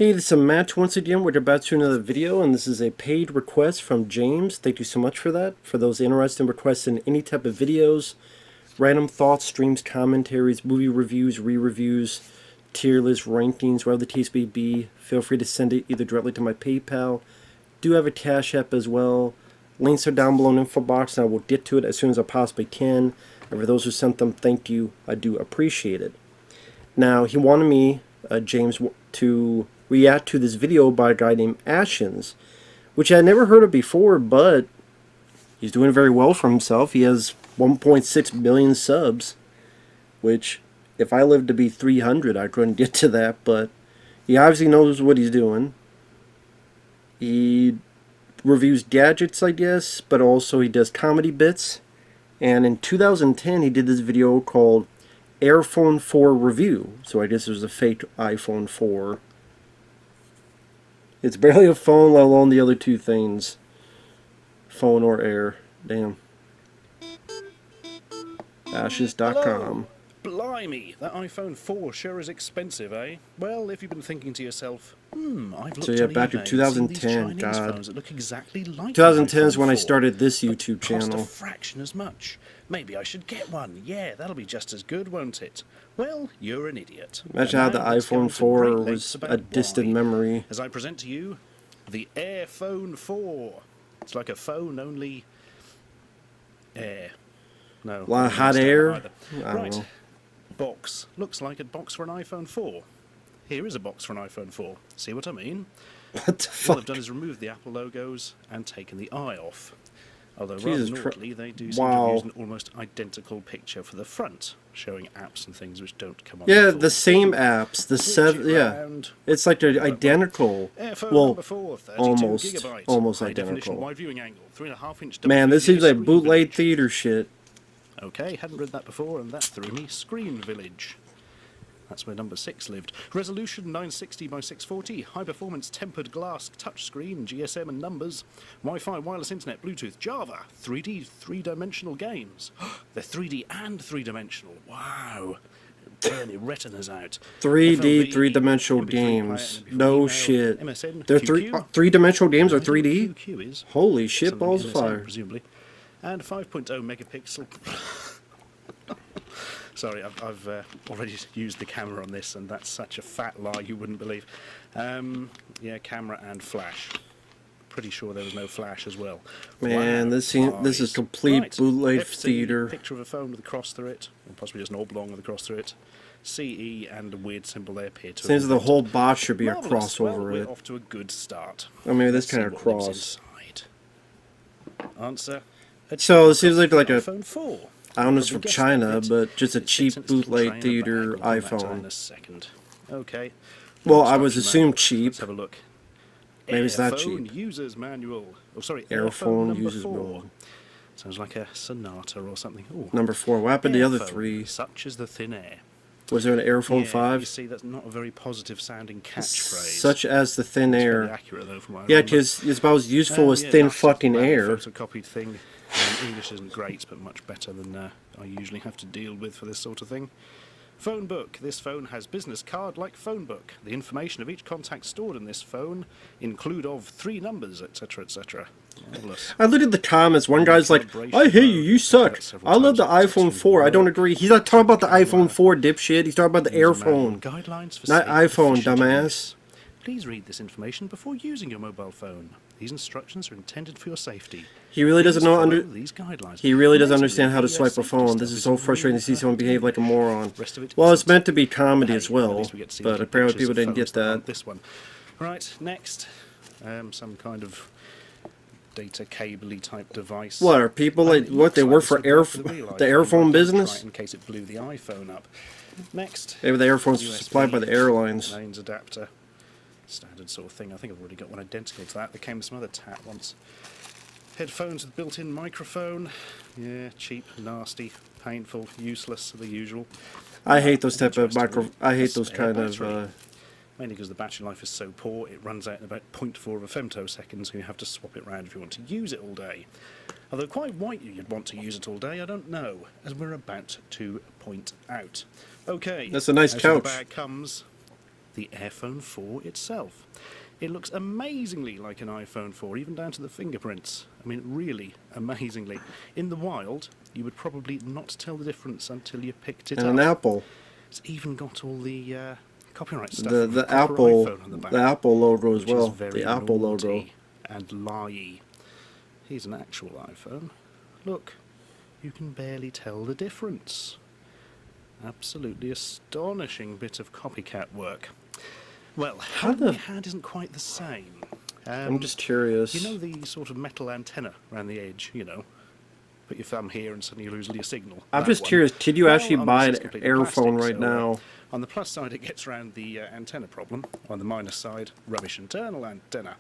Hey, this is Matt once again. We're about to another video, and this is a paid request from James. Thank you so much for that. For those interested in requesting any type of videos, random thoughts, streams, commentaries, movie reviews, re-reviews, tier list, rankings, whatever the case may be, feel free to send it either directly to my PayPal. Do have a Cash App as well. Links are down below in the info box, and I will get to it as soon as I possibly can. And for those who sent them, thank you. I do appreciate it. Now, he wanted me, James, to react to this video by a guy named Ashens, which I had never heard of before, but he's doing very well for himself. He has 1.6 million subs, which if I lived to be 300, I couldn't get to that, but he obviously knows what he's doing. He reviews gadgets, I guess, but also he does comedy bits. And in 2010, he did this video called Airphone 4 Review. So I guess it was a fake iPhone 4. It's barely a phone, let alone the other two things. Phone or Air. Damn. Ashens.com. Blimey, that iPhone 4 sure is expensive, eh? Well, if you've been thinking to yourself, I've looked So yeah, on back eBay in 2010, and seen these Chinese God. phones that look exactly like 2010 is the iPhone when I 4, started this YouTube but cost channel. a fraction as much. Maybe I should get one. Yeah, that'll be just as good, won't it? Well, you're an idiot. Imagine how the And now let's go iPhone into 4 great was lengths a about distant why. memory. As I present to you, the Airphone 4. It's like a phone, only air. No. A lot of I hot don't air? understand that either. I don't Right. know. Box. Looks like a box for an iPhone 4. Here is a box for an iPhone 4. See what I mean? What the All fuck? they've done is remove the Apple logos and taken the eye off. Although Jesus rather Christ. naughtily, they do seem to Wow. have used an almost identical picture for the front, showing apps and things which don't come on Yeah, full the same screen. apps. The Switch it yeah. round. It's like they're identical. Airphone Well, number 4, 32 almost gigabyte. almost High definition identical. wide viewing angle, 3.5-inch Man, this seems like Screen bootleg Village. theater shit. Okay, hadn't read that before, and that threw me. Screen Village. That's where number 6 lived. Resolution 960 by 640. High performance tempered glass touchscreen, GSM and numbers. Wi-Fi, wireless internet, Bluetooth, Java. 3D, three-dimensional games. They're 3D and three-dimensional. Wow. Burn your retinas out. 3D FLV, thredimensional MP3 player, games. MP3 No email, shit. MSN, They're QQ. three-dimensional games are I don't know what 3D? QQ is. Holy shit, Something balls of MSN, fire. presumably. And 5.0 megapixel. Sorry, I've already used the camera on this, and that's such a fat lie you wouldn't believe. Yeah, camera and flash. Pretty sure there was no flash as well. Man, Wow, this is flies. complete Right, bootleg FC, theater. Picture of a phone with a cross through it, or possibly just an oblong with a cross through it. CE and a weird symbol they appear to. Seems have the invented. whole box should be a Marvellous. cross Well, over we're it. off to a good start. I mean, this Let's kind see of what lives cross. inside. Answer. So it seems like a iPhone 4. I don't know if it's Probably from guessed China, that bit. but just a It cheap takes a little bootleg tray in a theater bag. We'll come back to that in iPhone. a second. Okay. Well, I Instruction was assumed manual. cheap. Let's have a look. Maybe it's not Airphone cheap. User's Manual. Oh, sorry. Airphone number User's 4. Manual. Sounds like a sonata or something. Ooh. Number 4. What happened to the other Airphone, 3? Such as the thin air. Was there an Airphone Yeah, 5? You see, that's not a very positive sounding catchphrase. Such as the thin It's very air. accurate, though, from what I Yeah, remember. because it's about as useful as Yeah, thin that's fucking a badly air. photocopied thing. English isn't great, but much better than I usually have to deal with for this sort of thing. Phone book. This phone has business card-like phone book. The information of each contact stored in this phone include of 3 numbers, etc., etc. Marvelous. I looked at the comments. One guy's like, I hate you, you suck. I love the iPhone 4. I don't agree. He's not talking about the iPhone 4, dipshit. He's talking about the Airphone. Guidelines for Not safe, iPhone, efficient dumbass. use. Please read this information before using your mobile phone. These instructions are intended for your safety. He really doesn't Please know follow these guidelines. He really doesn't Amazingly, understand how to the, swipe a safety phone. stuff This is so really frustrating to see someone perfect. behave like a moron. Rest of it Well, it's isn't. meant to be comedy Hey, as at well, least we get to see but little apparently pictures people of didn't get phones that aren't that. This one. Right, next. Some kind of data cable-y type device. What, are people like, It what, looks they work this for would work for the real the iPhone, Airphone but I can't business? try it in case it blew the iPhone up. Next. Maybe the Airphone's USB supplied by the airlines. Mains adapter. Standard sort of thing. I think I've already got one identical to that. There came with some other tat once. Headphones with built-in microphone. Yeah, cheap, nasty, painful, useless, the usual. I hate those type of Interesting. I hate A those spare kind of, battery. Mainly because the battery life is so poor, it runs out in about 0.4 of a femtosecond, so you have to swap it round if you want to use it all day. Although quite why you'd want to use it all day, I don't know, as we're about to point out. Okay, That's a nice out of couch. the bag comes the Airphone 4 itself. It looks amazingly like an iPhone 4, even down to the fingerprints. I mean, really amazingly. In the wild, you would probably not tell the difference until you picked it And up. an Apple. It's even got all the copyright stuff. The proper Apple, iPhone on the back, the Apple logo as which is well. very The Apple logo. naughty and lie. Here's an actual iPhone. Look, you can barely tell the difference. Absolutely astonishing bit of copycat work. Well, How what we the- had isn't quite the same. I'm just curious. You know the sort of metal antenna around the edge, you know? Put your thumb here and suddenly you lose your signal. I'm That just one. curious, could you Well, actually on buy this an it's completely Airphone plastic, right now? On the plus side, it gets around the antenna problem. On the minus side, rubbish internal antenna.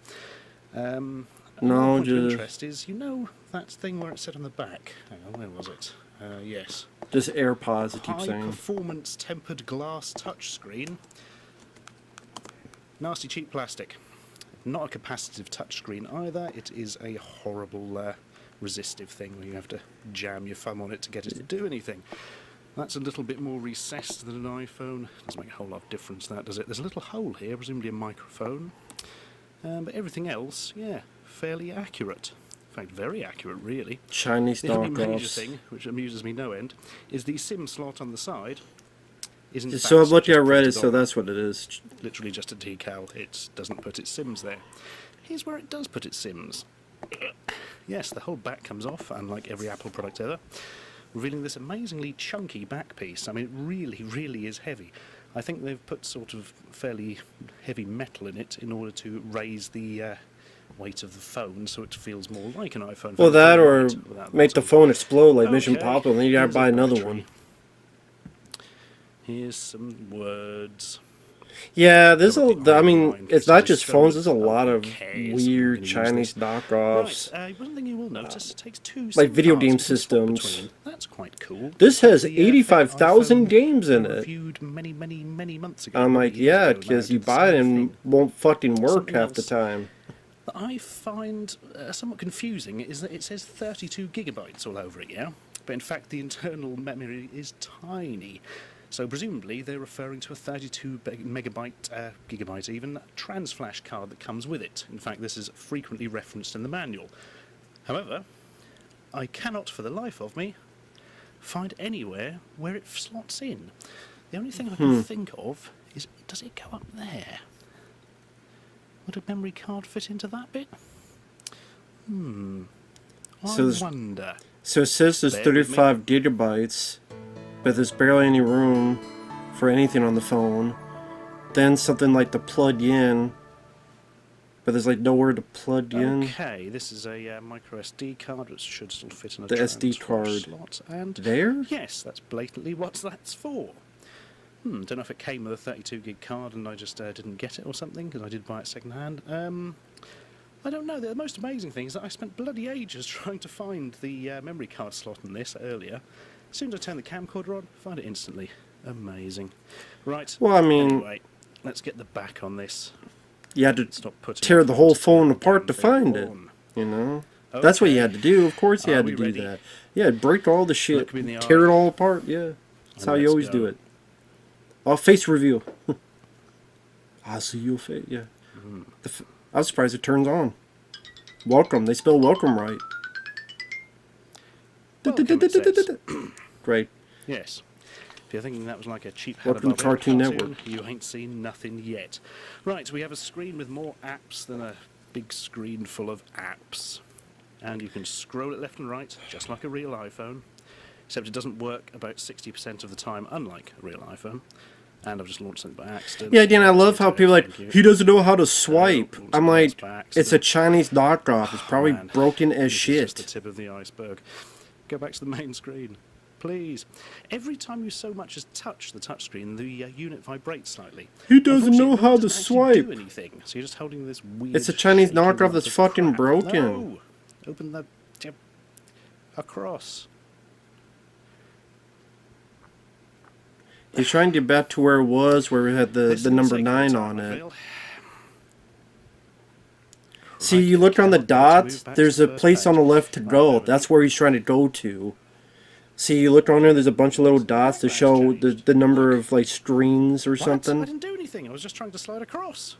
No, Point of just- interest is, you know that thing where it said on the back? Hang on, where was it? Yes. Just AirPods, it keeps High saying. performance tempered glass touchscreen. Nasty cheap plastic. Not a capacitive touchscreen either. It is a horrible resistive thing where you have to jam your thumb on it to get it to do anything. That's a little bit more recessed than an iPhone. Doesn't make a whole lot of difference, that, does it? There's a little hole here, presumably a microphone. But everything else, yeah, fairly accurate. In fact, very accurate, really. Chinese The only major knockoffs. thing, which amuses me no end, is the SIM slot on the side. Is in fact So I'm looking at just Reddit, printed so on. that's what it is. Literally just a decal. It doesn't put its SIMs there. Here's where it does put its SIMs. Yes, the whole back comes off, unlike every Apple product ever, revealing this amazingly chunky back piece. I mean, it really, really is heavy. I think they've put sort of fairly heavy metal in it in order to raise the weight of the phone so it feels more like an iPhone. Well, phone that or without make the sort of- phone explode like Mission Okay, Impossible, and then you gotta here's a buy another battery. one. Here's some words. Yeah, there's Probably I mean, online, it's 'cause not they just show phones. it. There's a lot of Okay, so weird I'm gonna use Chinese this. knockoffs. Right, one thing you will notice, it takes two Like SIM video cards game you can swap systems. between. That's quite cool. This has The, 85,000 iPhone games in we it. reviewed many months ago. I'm probably like, years yeah, ago now, because you did the buy it same and thing. won't fucking work Something half the else. time. That I find somewhat confusing is that it says 32 gigabytes all over it, yeah? But in fact, the internal memory is tiny. So presumably they're referring to a 32 gigabyte even, trans flash card that comes with it. In fact, this is frequently referenced in the manual. However, I cannot for the life of me find anywhere where it slots in. The only thing I can think of is, does it go up there? Would a memory card fit into that bit? I So there's- wonder. So it says there's Bear with me. 35 gigabytes, but there's barely any room for anything on the phone. Then something like the plug in, but there's like nowhere to plug in. Okay, this is a micro SD card which should still fit in a The SD transfer card. slot. And There? yes, that's blatantly what that's for. Don't know if it came with a 32 gig card and I just didn't get it or something, because I did buy it second hand. I don't know. The most amazing thing is that I spent bloody ages trying to find the memory card slot in this earlier. As soon as I turn the camcorder on, find it instantly. Amazing. Right. Well, I mean, anyway, let's get the back on this. you had to Stop putting tear the whole phone damn apart to thing find it. on. You know? That's what you had to do. Of course you Are had we to do ready? that. Yeah, break all the shit, Look me in the tear eye. it all apart. Yeah, that's And how you let's always go. do it. Oh, face reveal. I see your face. Yeah. I was surprised it turns on. Welcome. They spell welcome right. Welcome, it says. Great. Yes. If you're thinking that was like a cheap Welcome to Hanna-Barbera Cartoon Network. you ain't seen nothing yet. Right, we have a screen with more apps than a big screen full of apps. And you can scroll it left and right, just like a real iPhone. Except it doesn't work about 60% of the time, unlike a real iPhone. And I've just launched something by accident. Yeah, Dan, I love how people are like, Thank you. he doesn't know how to swipe. Oh, I'm like, by it's a accident. Chinese knockoff. It's probably Man, broken as this is just the shit. tip of the iceberg. Go back to the main screen, please. Every time you so much as touch the touchscreen, the unit vibrates slightly. He doesn't know Unfortunately, how it to doesn't actually swipe. Do anything. So you're just holding this weird. It's a Chinese shaky knockoff lump that's of fucking crap. broken. No. Open the across. He's trying to get back to where it was, where it had the This number is 9 taking on time, I it. feel. See, Right, you look on the cannot wait to dot, move back there's to a the first place on the page. left to Right, go. there we That's where he's trying to go to. See, you look on there. There's a bunch of little dots to show the number of like screens or What? I something, didn't do anything. I was just trying to slide across.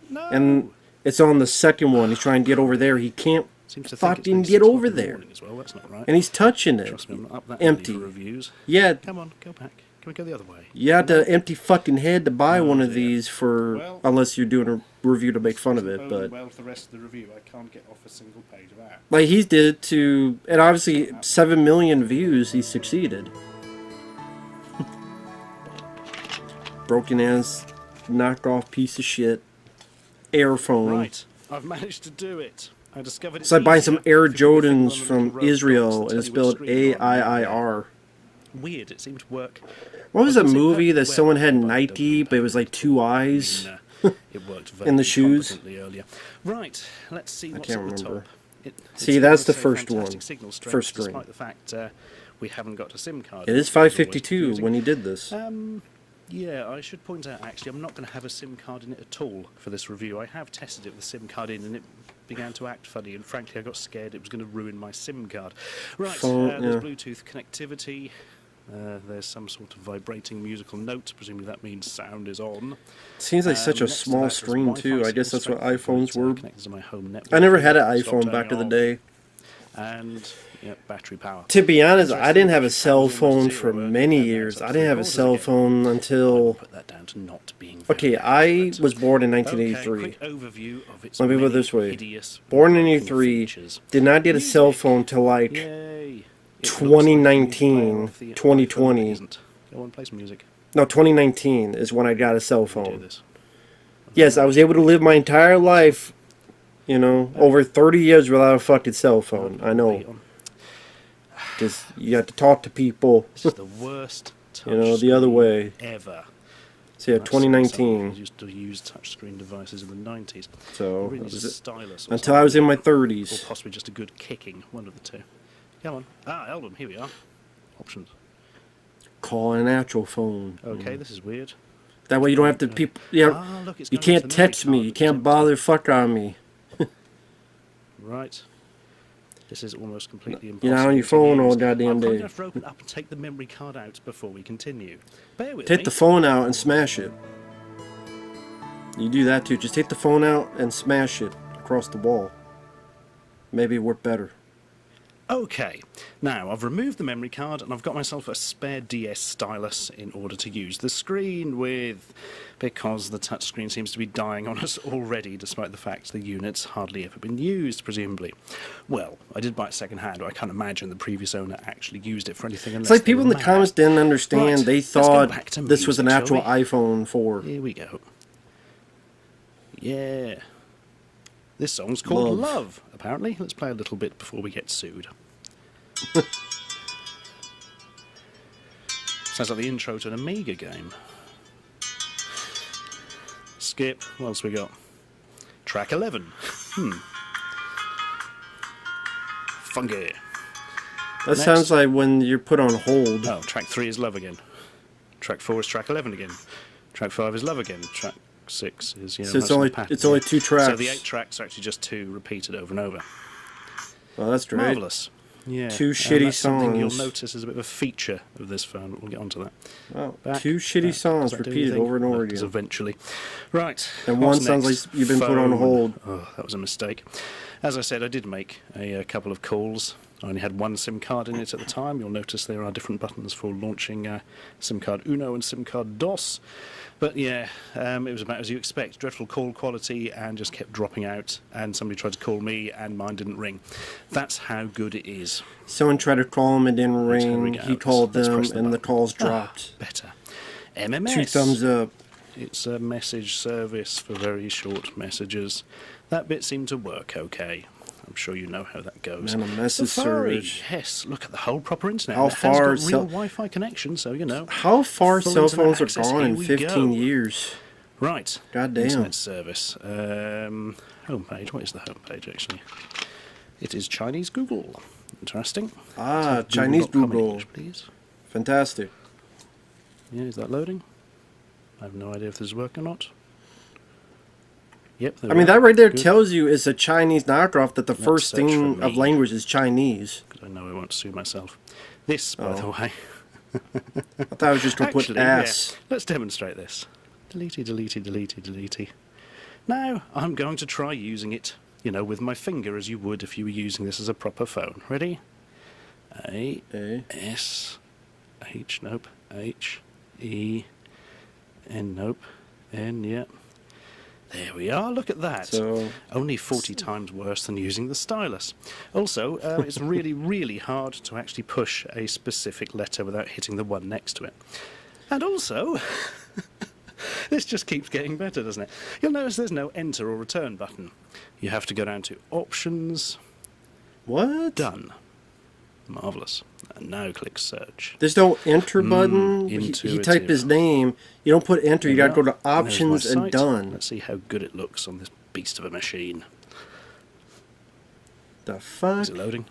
No. and it's on the second one. He's trying to get over there. He can't Seems to think it's fucking been get 6 o'clock over in the there, morning as well. That's not right. and he's touching it. Trust me, I'm not up that Empty. early for reviews. Yeah, Come on, go back. Can we go the other way? you had to empty fucking head to buy one of dear. these for Well, unless you're doing a review to make fun of it. Oh, But well, for the rest of the review, I can't get off a single page of that. like he did it to, and obviously 7 million views. He succeeded. Broken ass, knockoff piece of shit. Airphone. Right, I've managed to do it. I discovered It's like buying some Air if you pick one Jordans of the from little road Israel dots and to it's tell you which spelled screen you're on. AIIR. Weird, it seemed to work. What was a Doesn't say movie that perfectly someone well, had but it Nike, doesn't but it was like two eyes? It worked In the very shoes? competently earlier. Right, let's see what's can't at the remember. top. It See, seems that's to the say first fantastic one. signal strength, First screen. despite the fact we haven't got a SIM card. It is which always 552 confusing. when he did this. Yeah, I should point out, actually, I'm not going to have a SIM card in it at all for this review. I have tested it with the SIM card in, and it began to act funny, and frankly, I got scared it was going to ruin my SIM card. Right, Phone, there's yeah. Bluetooth connectivity. There's some sort of vibrating musical note. Presumably that means sound is on. Seems like such a Next to small that is screen Wi-Fi too. I guess signal that's what strength, iPhones it's, were. connected to my home network. I never had an Stop iPhone turning back in the off. day. And battery power. To be honest, I didn't have a Interesting, cell which powers phone almost for zero, many and years. that's I up didn't to have a the cell orders again. phone I'll until... put that down to not being Okay, very I accurate. was born in Okay, 1983. quick overview of its Let me put it many this way. hideous Born in broken 83, features. did not get a cell phone till like Yay. It looks like 2019, the player off the iPhone, but 2020. it isn't. Go on, play some music. No, 2019 is when I got a cell Do phone. this. Yes, I was able to live my entire life, you know, over 30 years without a fucking cell phone. I know. Beat on. Because you have to talk to people. This is the worst touch You know, the other screen way. ever. So yeah, That's something who 2019. used to use touchscreen devices in the 90s. So You really that need was a it. stylus or Until I was in my something. Or 30s. possibly just a good kicking, one of the two. Come on. Album, here we are. Options. Call an actual phone. Okay, this is weird. That way you don't have to people. Yeah, Look, it's you going can't into the memory text me. card You at the can't same bother fuck on me. time. Right. This is almost completely impossible. You're not on your to phone all use. goddamn I'm going day. to have to open up and take the memory card out before we continue. Bear with Take me. the phone out and smash it. You do that too. Just take the phone out and smash it across the wall. Maybe it work better. Okay, now I've removed the memory card and I've got myself a spare DS stylus in order to use the screen with, because the touchscreen seems to be dying on us already, despite the fact the unit's hardly ever been used, presumably. Well, I did buy it second hand, but I can't imagine the previous owner actually used it for anything unless It's like they people were in the mad. comments didn't understand. Right, They let's go thought back to this was an music, actual shall we? iPhone 4. Here we go. Yeah. This song's called Love, apparently. Let's play a little bit before we get sued. Sounds like the intro to an Amiga game. Skip. What else we got? Track 11. Funky. That Next. sounds like when you're put on hold. Oh, track 3 is Love again. Track 4 is track 11 again. Track 5 is Love again. Track 6 is, So it's most of only the pattern. it's only 2 tracks. So the 8 tracks are actually just 2 repeated over and over. Well, that's great. Marvellous. Yeah. 2 and shitty that's something you'll songs. notice is a bit of a feature of this phone, but we'll get onto that. Wow. Back, 2 shitty back. songs Does that do repeated anything? over and over That does again. eventually. Right. And what's one sounds next? like you've been put on Phone. hold. Oh, that was a mistake. As I said, I did make a couple of calls. I only had one SIM card in it at the time. You'll notice there are different buttons for launching SIM card Uno and SIM card DOS. But yeah, it was about as you expect. Dreadful call quality and just kept dropping out. And somebody tried to call me and mine didn't ring. That's how good it is. Someone tried to call him, it didn't Let's ring. hurry He out. called Let's them, press the and the button. calls dropped. Better. MMS. 2 thumbs up. It's a message service for very short messages. That bit seemed to work okay. I'm sure you know how that goes. Man, a message Safari. service. Yes, look at the whole proper internet. How It has far got cell- real Wi-Fi connection, so you know. How far Full cell internet phones are access, gone here in we 15 go. years? Right. God damn. Internet service. Homepage. What is the homepage actually? It is Chinese Google. Interesting. Ah, Let's have Chinese Google.com in Google. English, please. Fantastic. Yeah, is that loading? I have no idea if this is working or not. Yep. there I we mean, are. that right there Good. tells you it's a Chinese knockoff that the Let's first search for thing of me. language is Chinese. Because I know I won't sue myself. This, by the Oh. way. I thought I was just going to put Actually, ass. yeah. Let's demonstrate this. Delete. Now, I'm going to try using it, with my finger as you would if you were using this as a proper phone. Ready? A, S, H, nope, H, E, N, nope, N, yeah. There we are, look at that. So, Only 40 times worse than using the stylus. Also, it's really, really hard to actually push a specific letter without hitting the one next to it. And also, this just keeps getting better, doesn't it? You'll notice there's no enter or return button. You have to go down to options, what? done. Marvellous. And now click search. There's no enter button. He intuitive. typed his name. You don't put enter. You There got to we go are. to And there's my options and site. done. Let's see how good it looks on this beast of a machine. The fuck? Is it loading?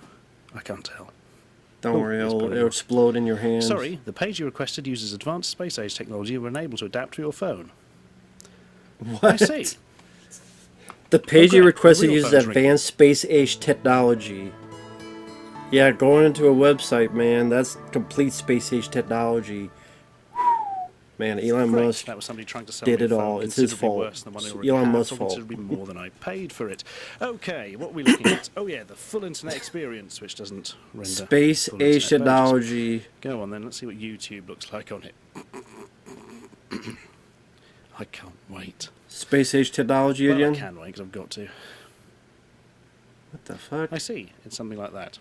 I can't tell. Don't Oh, worry, it's it'll probably- explode in your hands. Sorry, the page you requested uses advanced space age technology and we're unable to adapt to your phone. What? I see. The page Oh, you great. requested The real uses phone's ringing. advanced space age technology. Yeah, going into a website, man, that's complete space age technology. Man, Elon Great. Musk That was somebody trying to sell did me a it all. phone It's his considerably fault. worse than the one I It's already Elon had, Musk's or fault. considerably more than I paid for it. Okay, what are we looking at? Oh yeah, the full internet experience, which doesn't render Space full age internet pages. technology. Go on then, let's see what YouTube looks like on it. I can't wait. Space age technology Well, again? I can wait because I've got to. What the fuck? I see, it's something like that.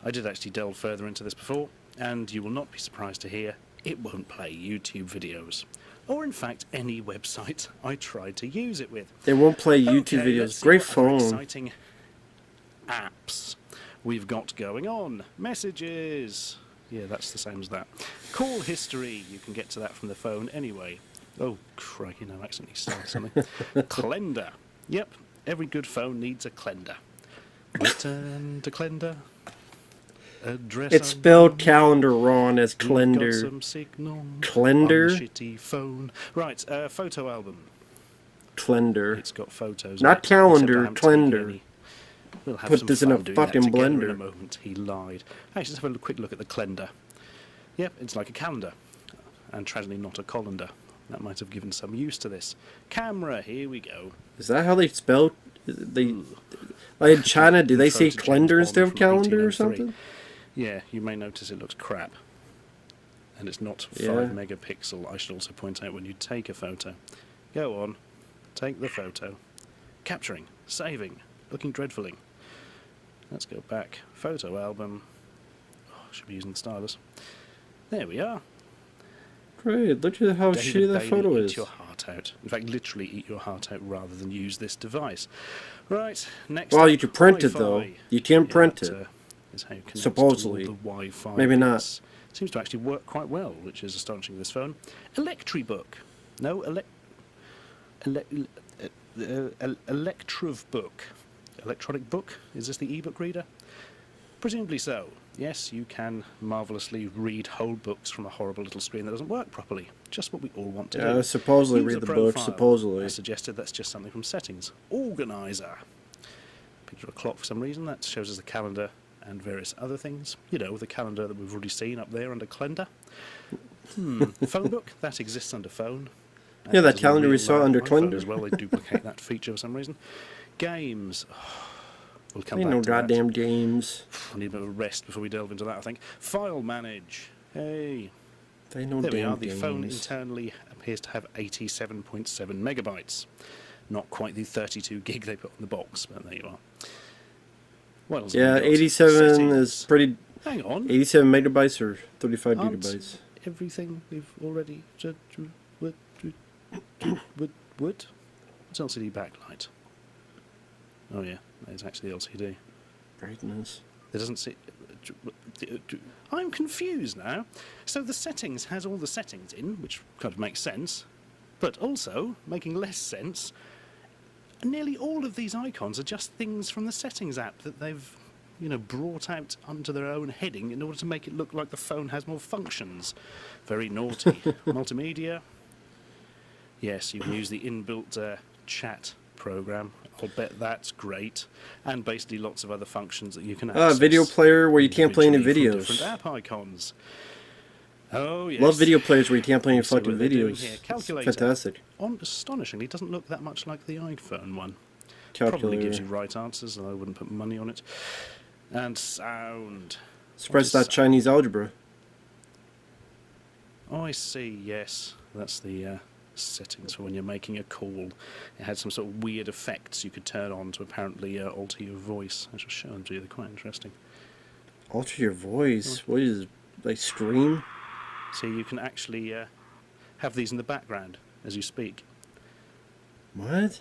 I did actually delve further into this before, and you will not be surprised to hear it won't play YouTube videos. Or in fact, any website I tried to use it with. They won't play YouTube Okay, let's videos. see Great what other phone. exciting apps we've got going on. Messages. Yeah, that's the same as that. Call history. You can get to that from the phone anyway. Oh, crikey, no, I accidentally started something. Calendar. Yep, every good phone needs a calendar. Return to calendar. Address It's spelled calendar wrong as Got calendar. some signal Calendar? on the shitty phone. Right, photo album. Calendar. It's got photos. Not in it, calendar, except I haven't taken calendar. any. We'll have Put some this in a fun doing that fucking together blender. In a moment, he lied. Actually, let's have a quick look at the calendar. Yep, it's like a calendar, and tragically not a colander. That might have given some use to this. Camera, here we go. Is that how they spell? They like in China, do they Intro say to James calendar Bond instead of from calendar or 1803. something? Yeah, you may notice it looks crap. And it's not 5 Yeah. megapixel, I should also point out when you take a photo. Go on, take the photo. Capturing, saving, looking dreadfully. Let's go back. Photo album. Oh, I should be using the stylus. There we are. Great, look at how David shitty that Bailey, photo eat is. your heart out. In fact, literally eat your heart out rather than use this device. Right, next Well, up, you can print it, Wi-Fi. though. You can print that, it. Is how you connect Supposedly. to all the Wi-Fi Maybe not. bits. Seems to actually work quite well, which is astonishing. This phone, Electribook, no Electriv book, electronic book. Is this the e-book reader? Presumably so. Yes, you can marvellously read whole books from a horrible little screen that doesn't work properly. Just what we all want to do. Yeah, supposedly User read the book, profile. supposedly. I suggested that's just something from settings. Organizer. Picture of a clock for some reason. That shows us the calendar and various other things. You know, the calendar that we've already seen up there under calendar. Phone book. That exists under phone. Yeah, that There's a calendar we real saw under iPhone calendar. as well. They duplicate that feature for some reason. Games. We'll come Ain't back no to that. goddamn games. I need a bit of a rest before we delve into that, I think. File manage. Hey. They ain't no There we damn are. The phone games. internally appears to have 87.7 megabytes. Not quite the 32 gig they put on the box, but there you are. What else have Yeah, we got? 87 is Settings. pretty. Hang on. 87 megabytes or 35 Aren't gigabytes. everything we've already said would what's LCD backlight? Oh yeah, it's actually LCD. Brightness. There doesn't see. I'm confused now. So the settings has all the settings in, which kind of makes sense, but also making less sense. Nearly all of these icons are just things from the settings app that they've, brought out under their own heading in order to make it look like the phone has more functions. Very naughty. Multimedia. Yes, you can use the inbuilt chat program. I'll bet that's great. And basically lots of other functions that you can access. Video player where you can't play any individually from videos. different app icons. Oh, yes. Love video players where you can't play any Let's see fucking what they're doing videos. here. It's Calculator. fantastic. Astonishingly, it doesn't look that much like the iPhone one. Calculator. Probably gives you right answers, and I wouldn't put money on it. And sound. Express that Chinese algebra. Oh, I see, yes. That's the settings for when you're making a call. It had some sort of weird effects you could turn on to apparently alter your voice. I shall show them to you, they're quite interesting. Alter your voice? What is, like, stream? See, you can actually have these in the background as you speak. What?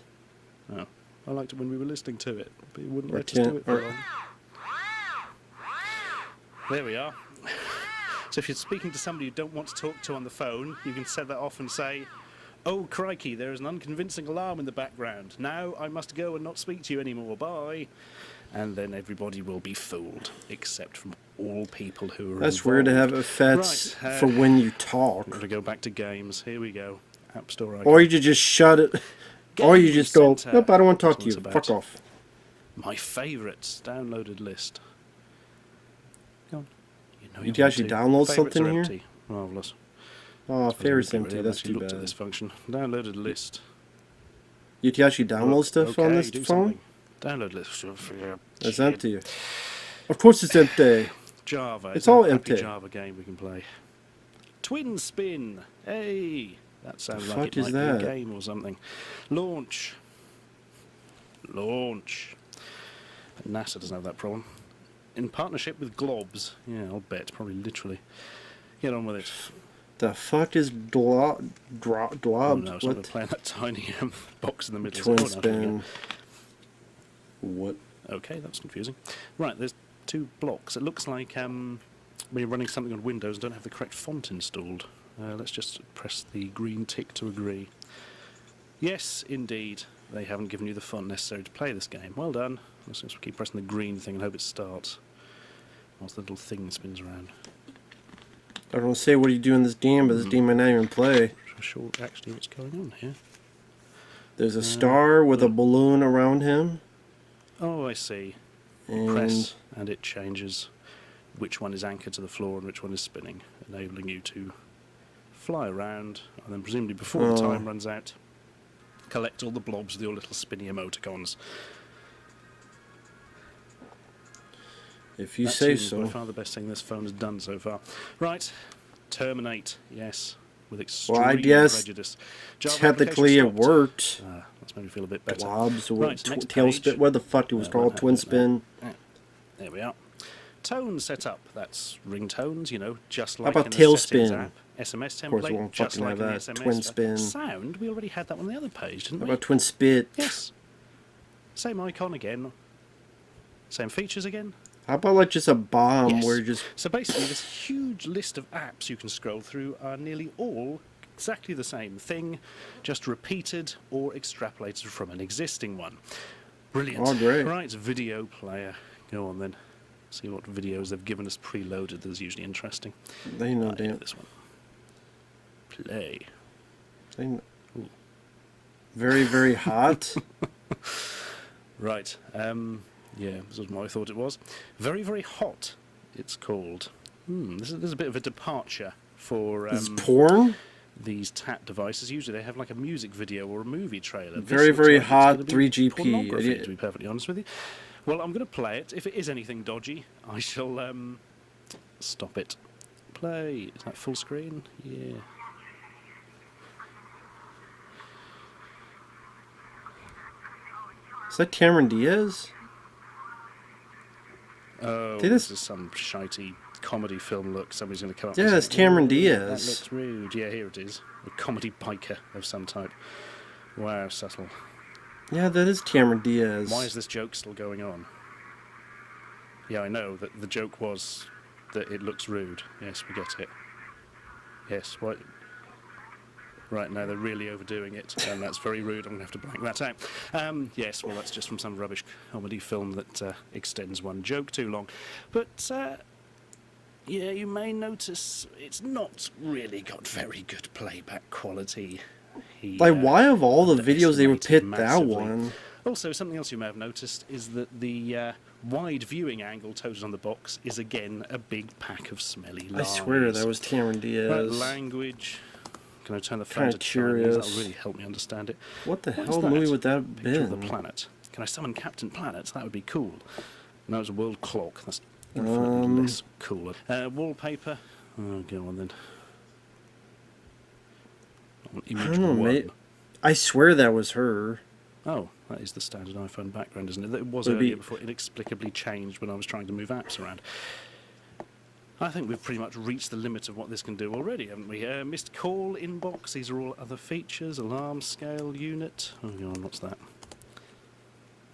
Oh, I liked it when we were listening to it, but it wouldn't Or let us do can't- it for long. There we are. So if you're speaking to somebody you don't want to talk to on the phone, you can set that off and say, "Oh, crikey, there is an unconvincing alarm in the background. Now I must go and not speak to you anymore. Bye." And then everybody will be fooled, except from all people who are That's weird to have involved. effects Right, for when you We're talk. going to go back to games. Here we go. App Store icon. Or you just shut it. Or you Game just go, Center. nope, I don't want to talk That's to you. what it's Fuck about. off. My favourites. Downloaded list. Go on. You know Did you actually download Favourites something are here? empty. Marvellous. Oh, favorites Really empty. haven't That's actually too looked at bad. this function. Downloaded list. You can actually download stuff on Okay, this do phone? something. Download list. It's Shit. empty. Of course it's empty. Java. It's all a happy empty. Java game we can play. Twin Spin. Hey, that sounds The like fuck it is might that? be a game or something. Launch. Launch. NASA doesn't have that problem. In partnership with Globs. Yeah, I'll bet. Probably literally. Get on with it. The fuck is Oh glob? no, it's not What? playing that tiny box in the middle. Twin Oh, no, here we go. spin. What? Okay, that's confusing. Right, there's two blocks. It looks like when you're running something on Windows and don't have the correct font installed. Let's just press the green tick to agree. Yes, indeed, they haven't given you the font necessary to play this game. Well done. Let's just keep pressing the green thing and hope it starts. Whilst the little thing spins around. I don't say what do you do in this game, but this game I not even play. I'm sure actually what's going on here. There's a star with a balloon around him. Oh, I see. And Press and it changes which one is anchored to the floor and which one is spinning, enabling you to fly around and then presumably before the time runs out, collect all the blobs with your little spinny emoticons. if you That say seems by so. far the best thing this phone has done so far. Right, terminate, yes, with extreme Well, I guess prejudice. Java technically it application stopped. worked. That's made me feel a bit better. Globs or Right, next tail page. spin. What the fuck it was Won't called? happen Twin now. spin. Yeah, there we are. Tone setup. That's ringtones, you know, just How like about in the tail settings spin? app. SMS course, we template, won't just fucking like have in the that. SMS Twin stuff. spin. Sound, we already had that on the other page, didn't How we? about twin spit? Yes. Same icon again. Same features again. How about like just a bomb Yes. where you just So basically, this huge list of apps you can scroll through are nearly all exactly the same thing, just repeated or extrapolated from an existing one. Brilliant. Oh, great. Right, video player. Go on then. See what videos they've given us preloaded. That's usually interesting. they know Yeah, damn. this one. Play. They know. Very very hot. Right. Yeah, this is what I thought it was. Very, very hot, it's called. This is a bit of a departure for This is porn. these tap devices. Usually they have like a music video or a movie trailer. This Very, looks very like it's hot gonna be 3GP. pornography, It- to be perfectly honest with you. Well, I'm going to play it. If it is anything dodgy, I shall stop it. Play. Is that full screen? Yeah. Is that Cameron Diaz? Oh, Did this this- is some shitey comedy film look. Somebody's going to come up Yeah, with it's something. Cameron Ooh, Diaz. That looks rude. Yeah, here it is. A comedy biker of some type. Wow, subtle. Yeah, that is Cameron Diaz. Why is this joke still going on? Yeah, I know that the joke was that it looks rude. Yes, we get it. Yes, what? Right, now they're really overdoing it, and that's very rude. I'm going to have to blank that out. Yes, well, that's just from some rubbish comedy film that extends one joke too long. But, yeah, you may notice it's not really got very good playback quality. He, Like, why of all the videos they would underestimated pick that massively. one? Also, something else you may have noticed is that the wide viewing angle toted on the box is again a big pack of smelly I lies. swear that was Cameron Right, Diaz. language. Can I turn the phone Kinda to Chinese? curious. That'll really help me understand it. What the What hell is that? movie would that have Picture of the been? planet. Can I summon Captain Planet? That would be cool. No, it's a world clock. That's infinitely less cooler. Wallpaper. Oh, go on then. Image I don't know, one. mate. I swear that was her. Oh, that is the standard iPhone background, isn't it? It was Would it be- earlier before it inexplicably changed when I was trying to move apps around. I think we've pretty much reached the limit of what this can do already, haven't we? Missed call, inbox, these are all other features. Alarm scale unit. Oh, go on, what's that?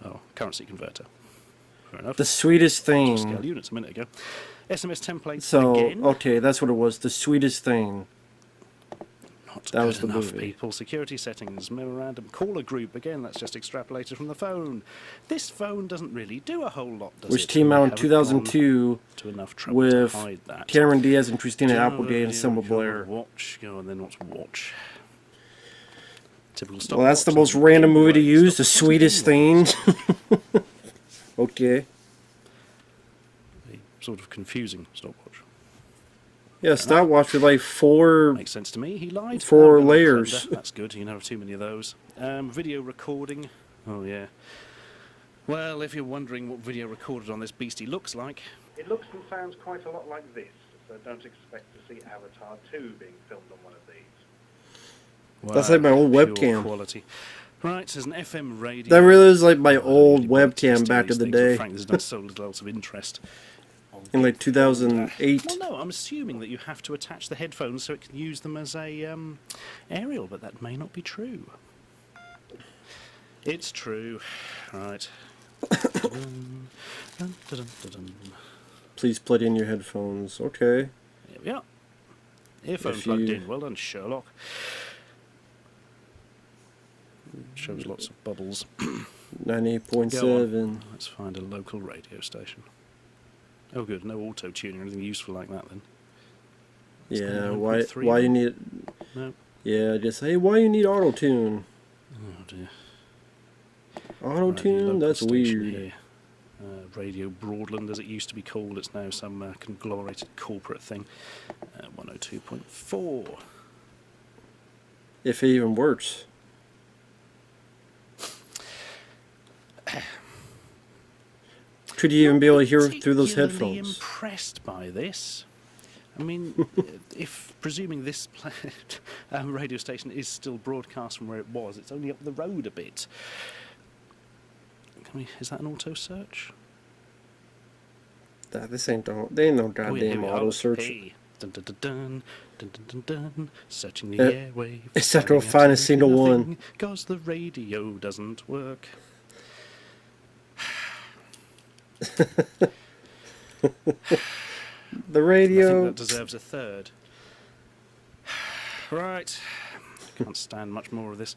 Oh, currency converter. Fair enough. The sweetest Scale thing. units a minute ago. SMS templates So, again. okay, that's what it was. The sweetest thing. Not that good was the enough, movie. people. Security settings, memorandum, caller group. Again, that's just extrapolated from the phone. This phone doesn't really do a whole lot, does it? Which came out in We haven't 2002 gone to enough trouble with to hide that. Cameron Diaz and Christina Go, Applegate and Selma go, Blair. Watch, go on then. What's watch? Typical Well, that's the stopwatch, most and random movie to anyway, use. The stopwatch sweetest anyway. thing. Okay. The sort of confusing stopwatch. Yeah, stopwatch with like four. Makes sense to me. He lied. Four Oh, good, layers. Defender. That's good. You never have too many of those. Video recording. Oh yeah. Well, if you're wondering what video recorded on this beastie looks like, it looks and sounds quite a lot like this. So don't expect to see Avatar 2 being filmed on one of these. That's like my old Pure webcam. Quality. Right, there's an FM radio. That really is like my Oh, old really bought webcam into back these in the things, and day. frankly, there's not so little else of interest. In like 2008. Well, no, I'm assuming that you have to attach the headphones so it can use them as a aerial, but that may not be true. It's true. Right. Dun, dun, dun, dun, dun. Please plug in your headphones. Okay. Here we are. Earphone If plugged you- in. Well done, Sherlock. Shows lots of bubbles. 98.7. Let's find a local radio station. Oh, good. No auto tuning or anything useful like that then. Yeah, 1.3 why you need... No. Yeah, just, hey, why you need auto-tune? Oh dear. Auto-tune? Local That's station weird. here. Radio Broadland, as it used to be called. It's now some conglomerated corporate thing. 102.4. If it even works. Could you even be able to hear through those Particularly headphones? impressed by this. I mean, if presuming this radio station is still broadcast from where it was, it's only up the road a bit. Is that an auto search? This ain't no, they ain't no Oh, yeah, here goddamn we are. auto search. Hey. Dun, dun, dun, dun, dun, dun, dun, dun, searching the Uh, airwaves. except we'll find a single one. Because the radio doesn't work. The I radio. think that deserves a third. Right. Can't stand much more of this.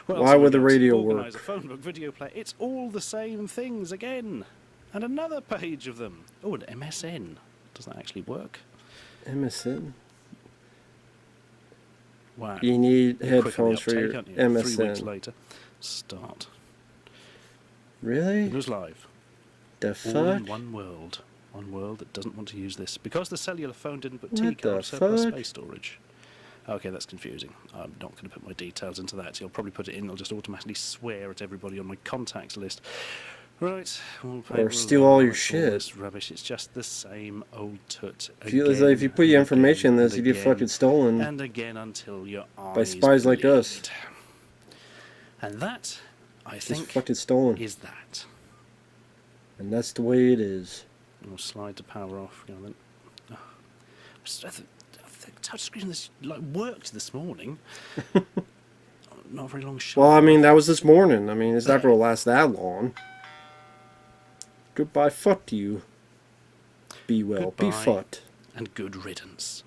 What else Why have we would the got? radio Organise work? a phone book, video player. It's all the same things again. And another page of them. Oh, and MSN. Does that actually work? MSN? Wow. You need You're quick on the headphones for your uptake, aren't you? 3 weeks MSN. later. Start. Really? It was live. The All in fuck? one world. One world that doesn't want to use this. Because the cellular phone didn't put What T the card surplus fuck? space storage. Okay, that's confusing. I'm not going to put my details into that. You'll probably put it in. I'll just automatically swear at everybody on my contacts list. Right. Or steal all your all shit. this rubbish. It's just the same old tut. If you put your information in this, you get again, fucking stolen. and again until your eyes By spies like bleed. us. And that, I Just think, fucking stolen. is that. And that's the way it is. We'll slide to power off. Go on then. Oh. The touchscreen this worked this morning. Not a very long shot. Well, I mean, that was this morning. I mean, it's not going to last that long. Goodbye, fuck you. Be well. Be Goodbye. fucked. And good riddance.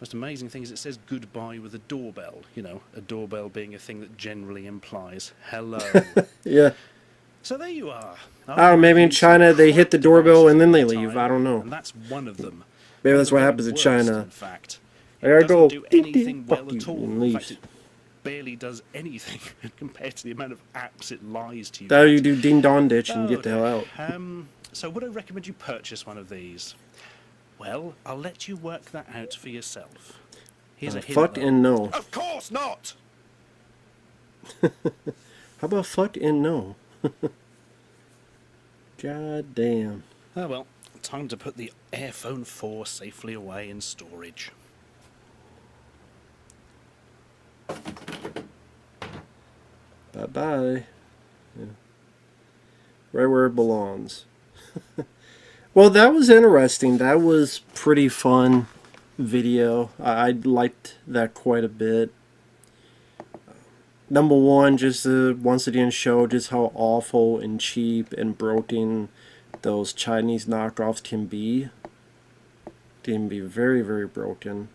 Most amazing thing is it says goodbye with a doorbell. You know, a doorbell being a thing that generally implies hello. Yeah. So there you are. I don't know, maybe in China they hit the doorbell and then they leave. I don't know. And that's one of them. Maybe One that's of the what very happens in worst, China. In fact, I gotta it doesn't go, do "Dee, dee, anything well fuck you," at all. and In leave. fact, barely does anything compared to the amount of apps it lies to you. That you about. do ding dong ditch and Oh, get the hell out. So would I recommend you purchase one of these? Well, I'll let you work that out for yourself. Here's a hint, Fuck though. and no. Of course not! How about fuck and no? God damn. Oh well, time to put the Airphone 4 safely away in storage. Bye-bye. Yeah. Right where it belongs. Well, that was interesting. That was pretty fun video. I liked that quite a bit. Number one, just to once again show just how awful and cheap and broken those Chinese knockoffs can be. They can be very, very broken.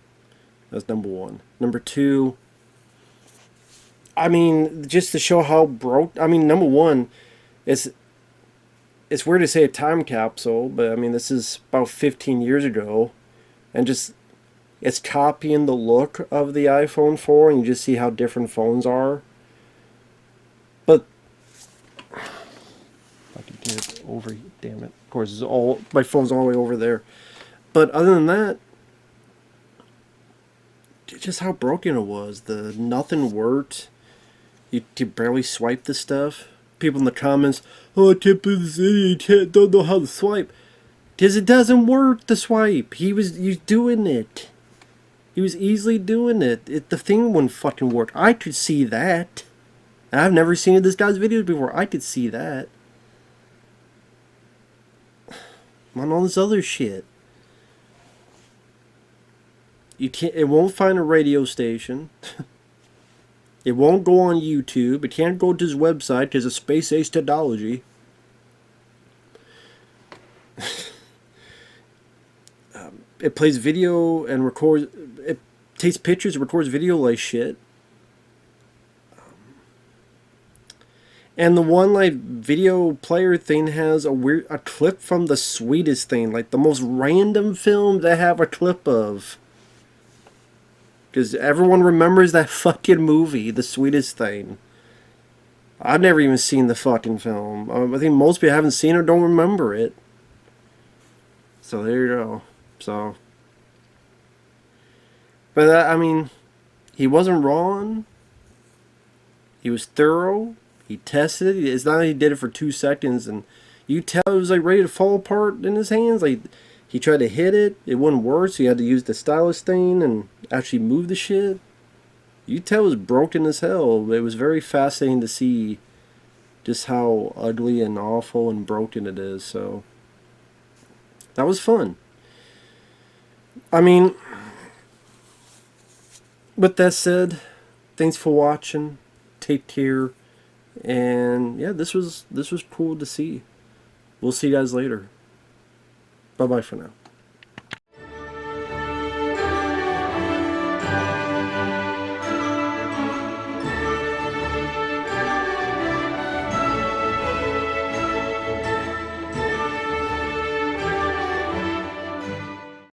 That's number one. Number two, I mean, just to show how broke. I mean, number one, it's weird to say a time capsule, but I mean, this is about 15 years ago, and just it's copying the look of the iPhone 4, and you just see how different phones are. But if I could get it over, damn it! Of course, it's all my phone's all the way over there. But other than that, just how broken it was. The nothing worked. You barely swipe the stuff. People in the comments, oh, I can't believe this idiot don't know how to swipe. Because it doesn't work, the swipe. He was doing it. He was easily doing it. The thing wouldn't fucking work. I could see that. And I've never seen this guy's videos before. I could see that. On all this other shit. You can't. It won't find a radio station. It won't go on YouTube. It can't go to his website because of space age technology. It plays video and records. It takes pictures and records video like shit. And the one like video player thing has a clip from the sweetest thing, like the most random film they have a clip of. Because everyone remembers that fucking movie, The Sweetest Thing. I've never even seen the fucking film. I think most people haven't seen it or don't remember it. So there you go. So. But I mean, he wasn't wrong. He was thorough. He tested it. It's not that he did it for 2 seconds and you tell it was like ready to fall apart in his hands. Like, he tried to hit it, it wouldn't work, so he had to use the stylus thing and actually move the shit. You tell it was broken as hell. It was very fascinating to see just how ugly and awful and broken it is. So that was fun. I mean, with that said, thanks for watching. Take care. And yeah, this was cool to see. We'll see you guys later. Bye-bye for now.